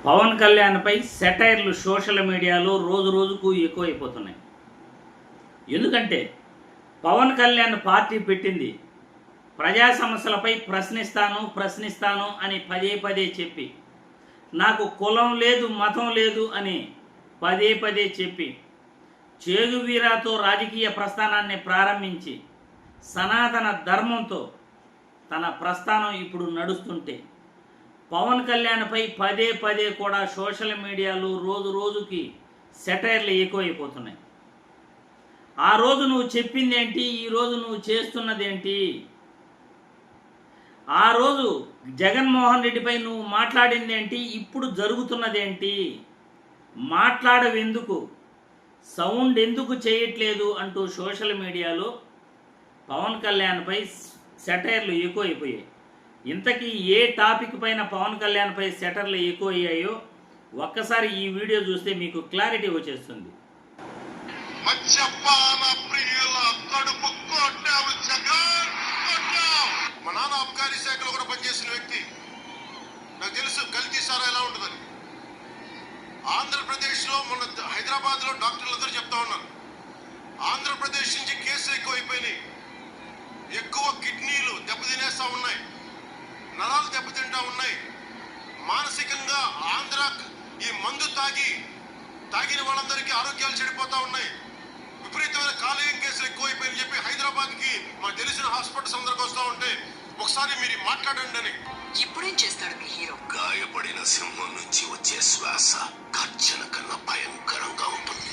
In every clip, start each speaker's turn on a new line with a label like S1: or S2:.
S1: పవన్ కళ్యాణ్పై సెటైర్లు సోషల్ మీడియాలో రోజు రోజుకు ఎక్కువైపోతున్నాయి. ఎందుకంటే పవన్ కళ్యాణ్ పార్టీ పెట్టింది ప్రజా సమస్యలపై ప్రశ్నిస్తాను అని పదే పదే చెప్పి, నాకు కులం లేదు మతం లేదు అని పదే పదే చెప్పి, చేగువీరాతో రాజకీయ ప్రస్థానాన్ని ప్రారంభించి సనాతన ధర్మంతో తన ప్రస్థానం ఇప్పుడు నడుస్తుంటే పవన్ కళ్యాణ్పై పదే పదే కూడా సోషల్ మీడియాలో రోజు రోజుకి సెటైర్లు ఎక్కువైపోతున్నాయి. ఆ రోజు నువ్వు చెప్పిందేంటి, ఈరోజు నువ్వు చేస్తున్నదేంటి? ఆ రోజు జగన్మోహన్ రెడ్డిపై నువ్వు మాట్లాడిందేంటి, ఇప్పుడు జరుగుతున్నదేంటి? మాట్లాడవెందుకు, సౌండ్ ఎందుకు చేయట్లేదు అంటూ సోషల్ మీడియాలో పవన్ కళ్యాణ్పై సెటైర్లు ఎక్కువైపోయాయి. ఇంతకీ ఏ టాపిక్ పైన పవన్ కళ్యాణ్పై సెటర్లు ఎక్కువయ్యాయో ఒక్కసారి ఈ వీడియో చూస్తే మీకు క్లారిటీ వచ్చేస్తుంది.
S2: మా నాన్న అబ్కారీ శాఖలో కూడా పనిచేసిన వ్యక్తి, నాకు తెలుసు కల్తీ సారా ఎలా ఉంటుందని. ఆంధ్రప్రదేశ్లో మొన్న హైదరాబాద్లో డాక్టర్లు అందరూ చెప్తా ఉన్నారు, ఆంధ్రప్రదేశ్ నుంచి కేసులు ఎక్కువైపోయినాయి, ఎక్కువ కిడ్నీలు దెబ్బతినేస్తా ఉన్నాయి, నరాలు దెబ్బతింటా ఉన్నాయి, మానసికంగా ఆంధ్ర ఈ మందు తాగిన వాళ్ళందరికీ ఆరోగ్యాలు చెడిపోతా ఉన్నాయి, విపరీతమైన కాలేయం కేసులు ఎక్కువైపోయినని చెప్పి హైదరాబాద్కి మా తెలిసిన హాస్పిటల్స్ అందరికి వస్తూ ఉంటే ఒకసారి మీరు మాట్లాడండి అని.
S3: ఇప్పుడేం చేస్తాడు మీ హీరో?
S2: గాయపడిన సింహం నుంచి వచ్చే శ్వాస గర్జన కన్నా భయంకరంగా ఉంటుంది.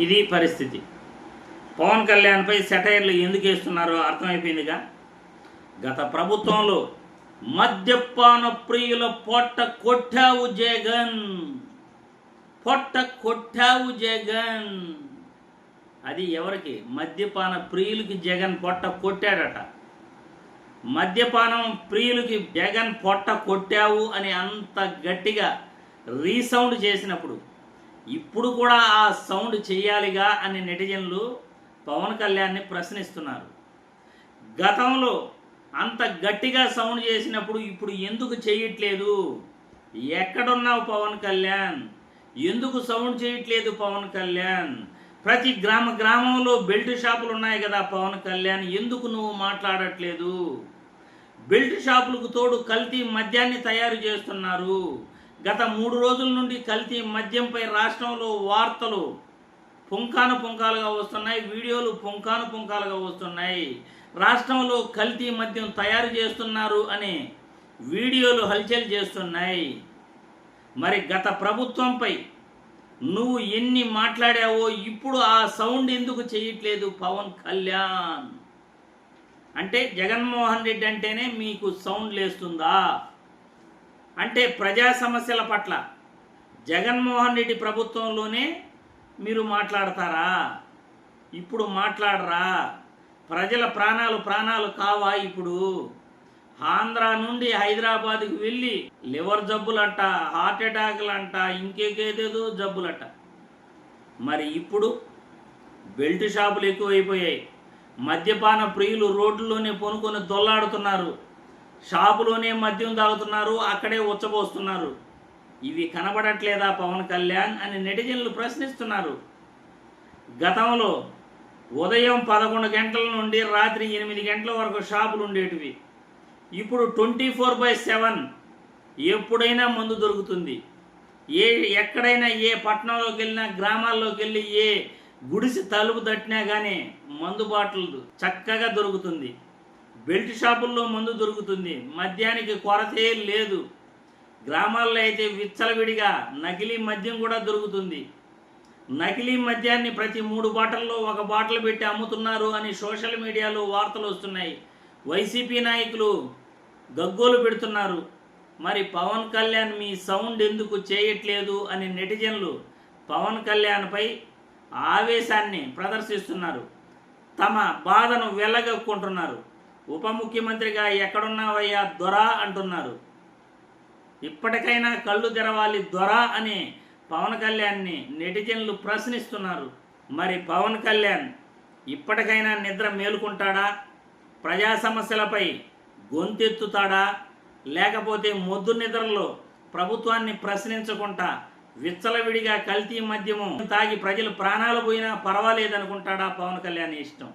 S1: ఇది పరిస్థితి. పవన్ కళ్యాణ్పై సెటైర్లు ఎందుకు వేస్తున్నారో అర్థమైపోయిందిగా. గత ప్రభుత్వంలో మద్యపాన ప్రియుల పొట్ట కొట్టావు జగన్. అది ఎవరికి? మద్యపాన ప్రియులకి జగన్ పొట్ట కొట్టాడట. మద్యపానం ప్రియులకి జగన్ పొట్ట కొట్టావు అని అంత గట్టిగా రీసౌండ్ చేసినప్పుడు ఇప్పుడు కూడా ఆ సౌండ్ చేయాలిగా అని నెటిజన్లు పవన్ కళ్యాణ్ని ప్రశ్నిస్తున్నారు. గతంలో అంత గట్టిగా సౌండ్ చేసినప్పుడు ఇప్పుడు ఎందుకు చేయట్లేదు? ఎక్కడున్నావు పవన్ కళ్యాణ్? ఎందుకు సౌండ్ చేయట్లేదు పవన్ కళ్యాణ్? ప్రతి గ్రామంలో బెల్ట్ షాపులు ఉన్నాయి కదా పవన్ కళ్యాణ్, ఎందుకు నువ్వు మాట్లాడట్లేదు? బెల్ట్ షాపులకు తోడు కల్తీ మద్యాన్ని తయారు చేస్తున్నారు. గత 3 రోజుల నుండి కల్తీ మద్యంపై రాష్ట్రంలో వార్తలు పుంకాలుగా వస్తున్నాయి, వీడియోలు పుంకాలుగా వస్తున్నాయి. రాష్ట్రంలో కల్తీ మద్యం తయారు చేస్తున్నారు అనే వీడియోలు హల్చల్ చేస్తున్నాయి. మరి గత ప్రభుత్వంపై నువ్వు ఎన్ని మాట్లాడావో ఇప్పుడు ఆ సౌండ్ ఎందుకు చేయట్లేదు పవన్ కళ్యాణ్? అంటే జగన్మోహన్ రెడ్డి అంటేనే మీకు సౌండ్ లేస్తుందా? అంటే ప్రజా సమస్యల పట్ల జగన్మోహన్ రెడ్డి ప్రభుత్వంలోనే మీరు మాట్లాడతారా? ఇప్పుడు మాట్లాడరా? ప్రజల ప్రాణాలు కావా? ఇప్పుడు ఆంధ్ర నుండి హైదరాబాద్కి వెళ్ళి లివర్ జబ్బులంట, హార్ట్ అటాక్లంట, ఇంకేదేదో జబ్బులట. మరి ఇప్పుడు బెల్ట్ షాపులు ఎక్కువైపోయాయి. మద్యపాన ప్రియులు రోడ్లలోనే పొనుకొని దొల్లాడుతున్నారు, షాపులోనే మద్యం తాగుతున్నారు, అక్కడే ఉచ్చబోస్తున్నారు. ఇవి కనబడట్లేదా పవన్ కళ్యాణ్ అని నెటిజన్లు ప్రశ్నిస్తున్నారు. గతంలో ఉదయం 11 గంటల నుండి రాత్రి 8 గంటల వరకు షాపులు ఉండేటివి. ఇప్పుడు 24/7 ఎప్పుడైనా మందు దొరుకుతుంది. ఎక్కడైనా ఏ పట్టణంలోకి వెళ్ళినా, గ్రామాల్లోకి వెళ్ళి ఏ గుడిసి తలుపు తట్టినా కానీ మందు బాటిల్ చక్కగా దొరుకుతుంది. బెల్ట్ షాపుల్లో మందు దొరుకుతుంది. మద్యానికి కొరతే లేదు. గ్రామాల్లో అయితే విచ్చలవిడిగా నకిలీ మద్యం కూడా దొరుకుతుంది. నకిలీ మద్యాన్ని ప్రతి 3 బాటల్లో 1 బాటిల్ పెట్టి అమ్ముతున్నారు అని సోషల్ మీడియాలో వార్తలు వస్తున్నాయి. వైసీపీ నాయకులు గగ్గోలు పెడుతున్నారు. మరి పవన్ కళ్యాణ్ మీ సౌండ్ ఎందుకు చేయట్లేదు అని నెటిజన్లు పవన్ కళ్యాణ్పై ఆవేశాన్ని ప్రదర్శిస్తున్నారు. తమ బాధను వెళ్ళగక్కుంటున్నారు. ఉప ముఖ్యమంత్రిగా ఎక్కడున్నావయ్యా దొరా అంటున్నారు. ఇప్పటికైనా కళ్ళు తెరవాలి దొరా అని పవన్ కళ్యాణ్ని నెటిజన్లు ప్రశ్నిస్తున్నారు. మరి పవన్ కళ్యాణ్ ఇప్పటికైనా నిద్ర మేలుకుంటాడా? ప్రజా సమస్యలపై గొంతెత్తుతాడా, లేకపోతే మొద్దు నిద్రలో ప్రభుత్వాన్ని ప్రశ్నించకుండా విచ్చలవిడిగా కల్తీ మద్యము తాగి ప్రజలు ప్రాణాలు పోయినా పర్వాలేదనుకుంటాడా పవన్ కళ్యాణ్ ఇష్టం.